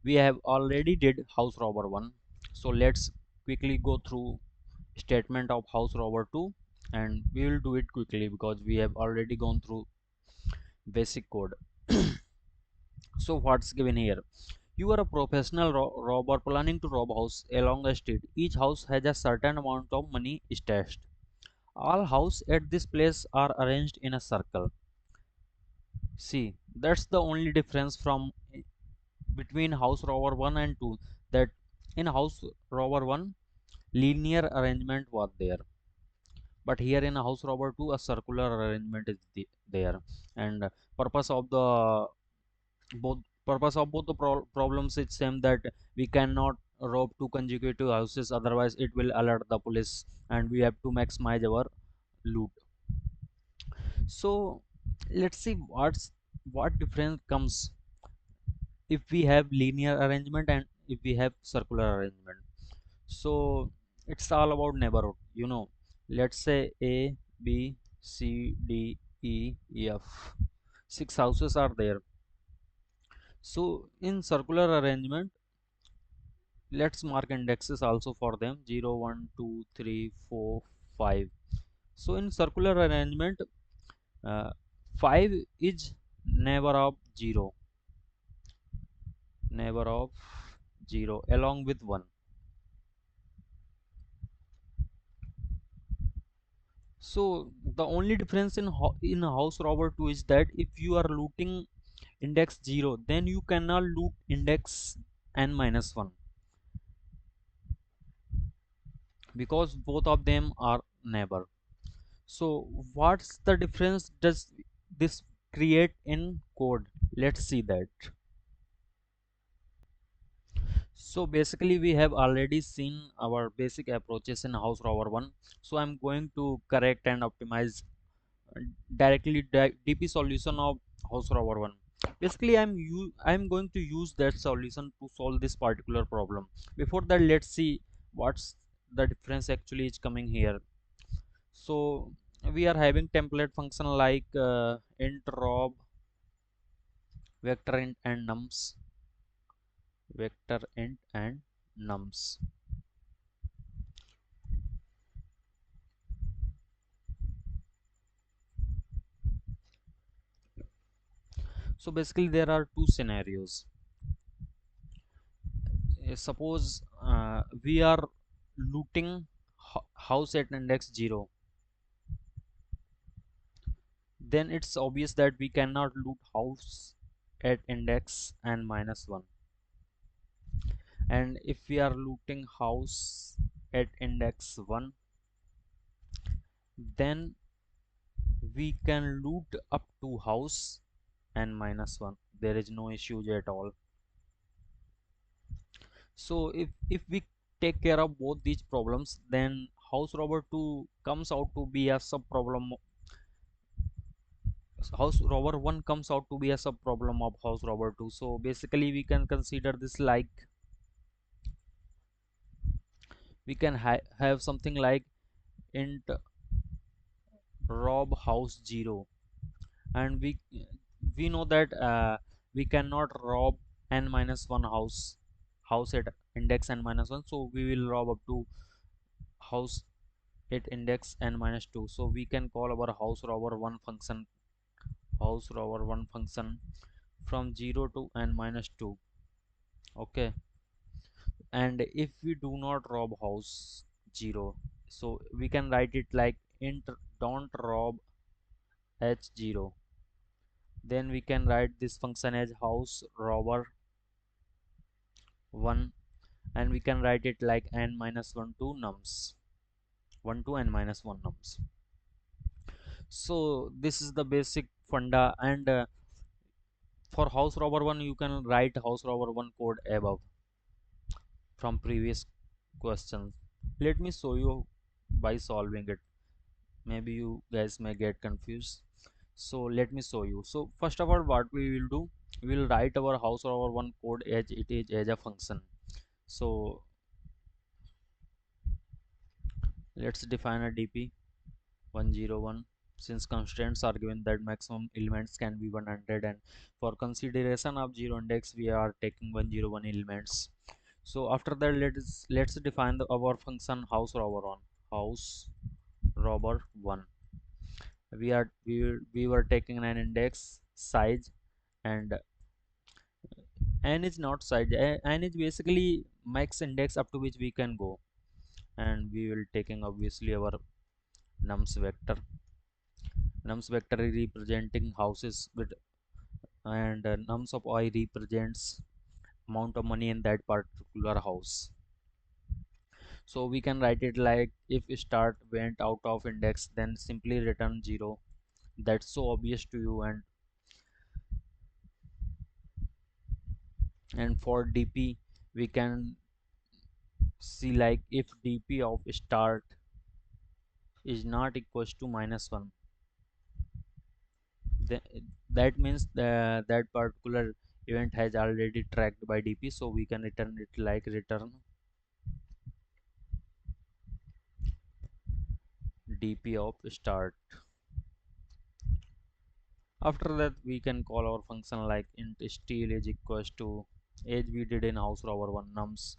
We have already did house robber 1, so let's quickly go through statement of house robber 2, and we will do it quickly because we have already gone through basic code. So what's given here? You are a professional robber planning to rob house along a street. Each house has a certain amount of money stashed. All houses at this place are arranged in a circle. See, that's the only difference from between house robber 1 and 2, that in house robber 1 linear arrangement was there, but here in house robber 2 a circular arrangement is there. And purpose of the both the problems is same, that we cannot rob two consecutive houses, otherwise it will alert the police and we have to maximize our loot. So let's see what difference comes if we have linear arrangement and if we have circular arrangement. So it's all about neighborhood, let's say A, B, C, D, E, F, six houses are there. So in circular arrangement, let's mark indexes also for them: 0, 1, 2, 3, 4, 5. So in circular arrangement, uh, 5 is neighbor of 0, neighbor of 0 along with 1. So the only difference in house robber 2 is that if you are looting index 0, then you cannot loot index n minus 1, because both of them are neighbor. So what's the difference does this create in code? Let's see that. So basically we have already seen our basic approaches in house robber 1, so I'm going to correct and optimize directly DP solution of house robber 1. Basically I'm going to use that solution to solve this particular problem. Before that, let's see what's the difference actually is coming here. So we are having template function like int rob, vector int and nums, vector int and nums. So basically there are two scenarios. Suppose we are looting house at index 0, then it's obvious that we cannot loot house at index n minus 1. And if we are looting house at index 1, then we can loot up to house n minus 1. There is no issues at all. So if we take care of both these problems, then house robber 2 comes out to be a sub problem. House robber 1 comes out to be a sub problem of house robber 2. So basically we can consider this like, we can have something like int rob house 0, and we know that we cannot rob n minus 1 house at index n minus 1, so we will rob up to house at index n minus 2. So we can call our house robber 1 function, house robber 1 function from 0 to n minus 2. Okay, and if we do not rob house 0, so we can write it like int don't rob h0. Then we can write this function as house robber 1, and we can write it like n minus 1 to nums, 1 to n minus 1 nums. So this is the basic funda, and for house robber 1 you can write house robber 1 code above from previous questions. Let me show you by solving it. Maybe you guys may get confused, so let me show you. So first of all, what we will do, we will write our house robber 1 code as it is as a function. So let's define a dp 101. since constraints are given that maximum elements can be 100, and for consideration of zero index we are taking 101 elements. So after that, let's define our function house robber on house robber 1. We were taking an index size, and n is not size. N is basically max index up to which we can go, and we will taking obviously our nums vector. Nums vector is representing houses with, and nums of I represents amount of money in that particular house. So we can write it like if start went out of index, then simply return 0. That's so obvious to you. And for DP we can see like if DP of start is not equals to -1, then that means that particular event has already tracked by DP, so we can return it like return DP of start. After that we can call our function like int style is equals to, as we did in house robber 1, nums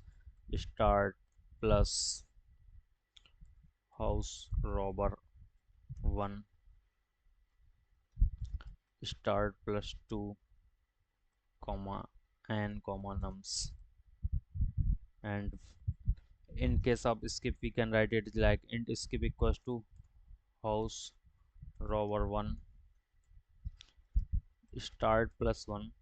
start plus house robber 1 start plus 2 comma n comma nums. And in case of skip we can write it like int skip equals to house robber 1 start plus 1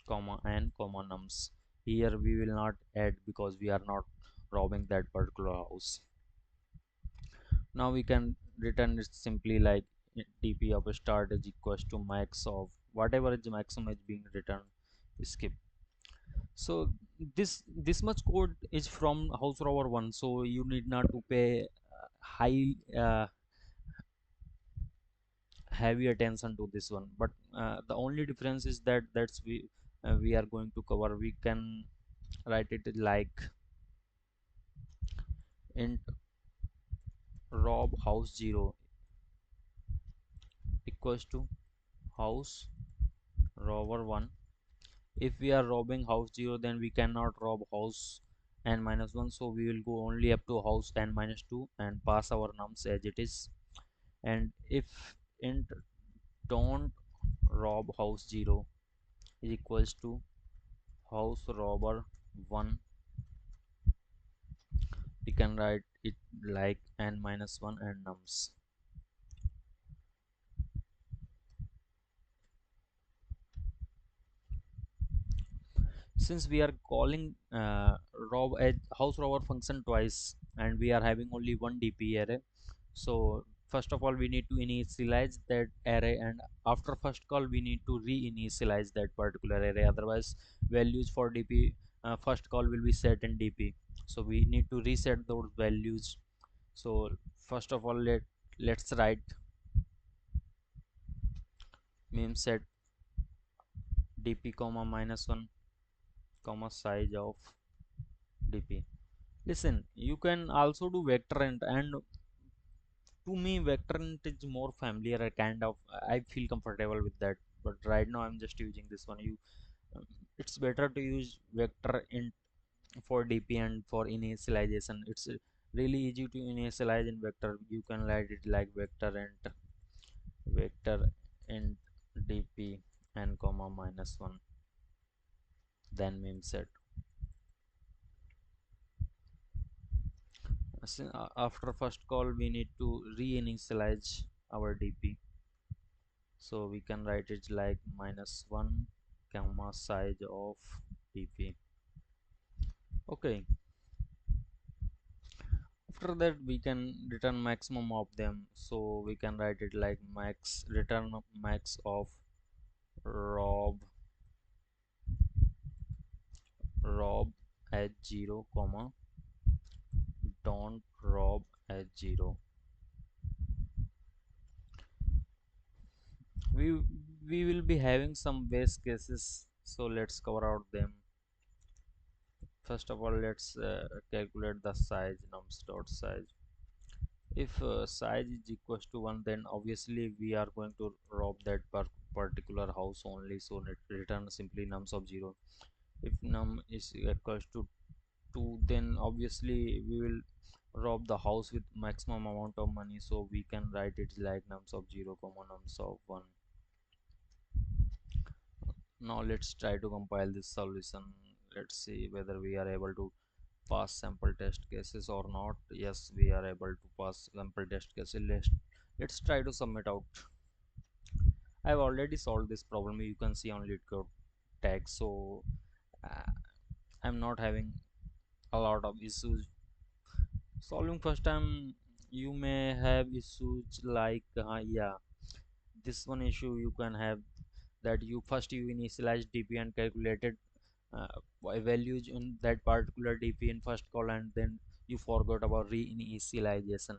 comma n comma nums. Here we will not add because we are not robbing that particular house. Now we can return it simply like dp of start is equals to max of whatever is the maximum is being returned, skip. So this much code is from house robber 1, so you need not to pay high heavy attention to this one. But the only difference is that we are going to cover. We can write it like int rob house 0 equals to house robber 1. If we are robbing house 0, then we cannot rob house n minus 1, so we will go only up to house n minus 2 and pass our nums as it is. And if int don't rob house 0 is equals to house robber 1, we can write it like n minus 1 and nums. Since we are calling rob as house robber function twice and we are having only one DP array, so first of all we need to initialize that array, and after first call we need to re-initialize that particular array, otherwise values for DP first call will be set in DP, so we need to reset those values. So first of all let's write mem set DP comma -1 comma size of DP. Listen, you can also do vector int, and to me vector int is more familiar. I kind of I feel comfortable with that, but right now I'm just using this one. Um, it's better to use vector int for DP and for initialization. It's really easy to initialize in vector. You can write it like vector int DP and comma -1, then meme set. After first call we need to re-initialize our DP, so we can write it like -1 comma size of DP. Okay, after that we can return maximum of them, so we can write it like return max of rob rob at 0 comma don't rob at 0. We will be having some base cases, so let's cover out them. First of all, let's calculate the size, nums dot size. If size is equals to 1, then obviously we are going to rob that particular house only, so let return simply nums of 0. If num is equals to 2, then obviously we will rob the house with maximum amount of money, so we can write it like nums of 0 comma nums of 1. Now let's try to compile this solution. Let's see whether we are able to pass sample test cases or not. Yes, we are able to pass sample test cases. Let's try to submit out. I've already solved this problem. You can see on LeetCode tag, so uh, I'm not having a lot of issues solving first time. You may have issues like yeah, this one issue you can have, that you initialize DP and calculated values in that particular DP in first call, and then you forgot about reinitialization.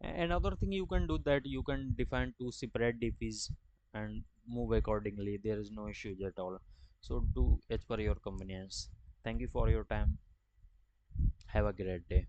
Another thing you can do, that you can define two separate DPs and move accordingly. There is no issues at all. So do as per your convenience. Thank you for your time. Have a great day.